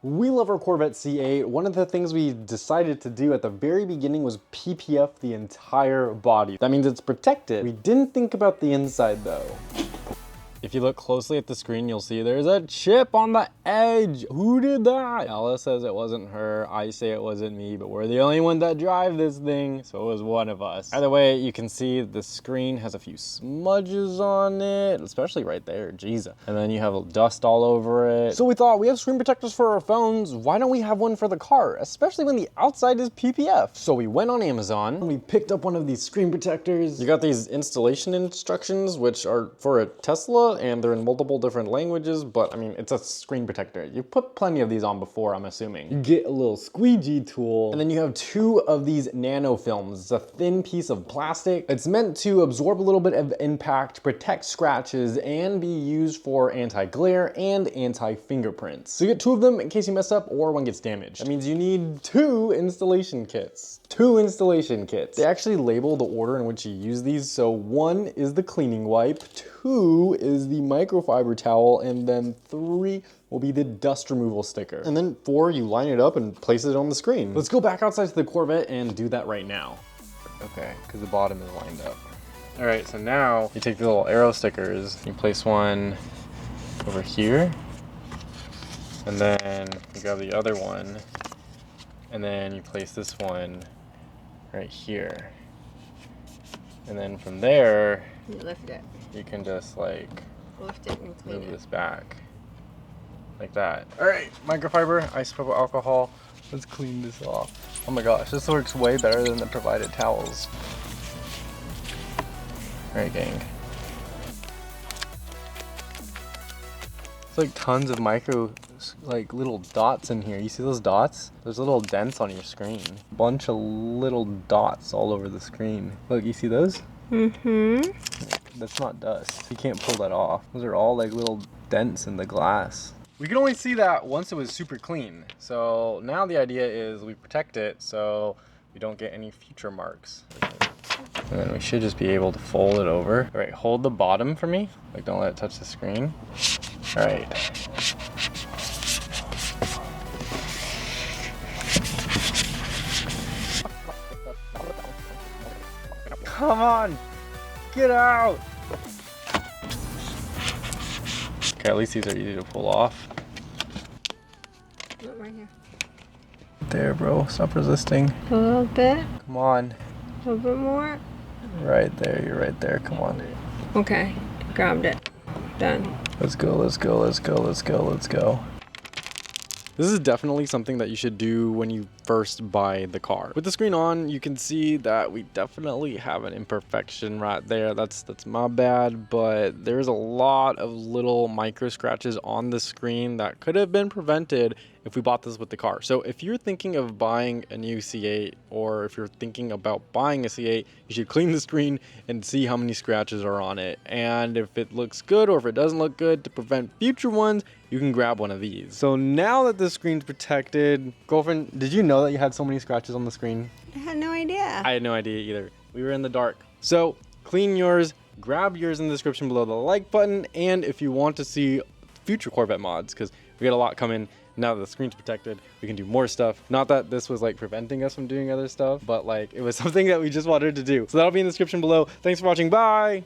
We love our Corvette C8. One of the things we decided to do at the very beginning was PPF the entire body. That means it's protected. We didn't think about the inside though. If you look closely at the screen, you'll see there's a chip on the edge. Who did that? Ella says it wasn't her. I say it wasn't me, but we're the only one that drive this thing, so it was one of us. Either way, you can see the screen has a few smudges on it, especially right there, Jesus. And then you have dust all over it. So we thought, we have screen protectors for our phones, why don't we have one for the car, especially when the outside is PPF? So we went on Amazon, and we picked up one of these screen protectors. You got these installation instructions, which are for a Tesla, and they're in multiple different languages, but I mean, it's a screen protector. You put plenty of these on before, I'm assuming. You get a little squeegee tool, and then you have two of these nano films. It's a thin piece of plastic. It's meant to absorb a little bit of impact, protect scratches, and be used for anti-glare and anti-fingerprints. So you get two of them in case you mess up or one gets damaged. That means you need two installation kits. Two installation kits. They actually label the order in which you use these. So one is the cleaning wipe, two is the microfiber towel, and then three will be the dust removal sticker. And then four, you line it up and place it on the screen. Let's go back outside to the Corvette and do that right now. Okay, because the bottom is lined up. All right, so now you take the little arrow stickers, you place one over here, and then you grab the other one, and then you place this one right here. And then from there, you lift it. You can just like lift it and clean move this back like that. All right, microfiber, isopropyl alcohol. Let's clean this off. Oh my gosh, this works way better than the provided towels. All right, gang. It's like tons of micro, like little dots in here. You see those dots? There's little dents on your screen. Bunch of little dots all over the screen. Look, you see those? Mm-hmm. That's not dust. You can't pull that off. Those are all like little dents in the glass. We could only see that once it was super clean. So now the idea is we protect it so we don't get any future marks. And then we should just be able to fold it over. All right, hold the bottom for me. Like, don't let it touch the screen. All right. Come on, get out. Okay, at least these are easy to pull off. Look right here. There, bro, stop resisting. A little bit. Come on. A little bit more. Right there, you're right there, come on. Okay, grabbed it. Done. Let's go, let's go, let's go, let's go, let's go. This is definitely something that you should do when you first buy the car. With the screen on, you can see that we definitely have an imperfection right there. That's my bad, but there's a lot of little micro scratches on the screen that could have been prevented if we bought this with the car. So if you're thinking of buying a new C8, or if you're thinking about buying a C8, you should clean the screen and see how many scratches are on it. And if it looks good or if it doesn't look good, to prevent future ones, you can grab one of these. So now that the screen's protected, girlfriend, did you know that you had so many scratches on the screen? I had no idea. I had no idea either. We were in the dark. So clean yours, grab yours in the description below the like button, and if you want to see future Corvette mods, because we got a lot coming. Now that the screen's protected, we can do more stuff. Not that this was like preventing us from doing other stuff, but like it was something that we just wanted to do. So that'll be in the description below. Thanks for watching, bye!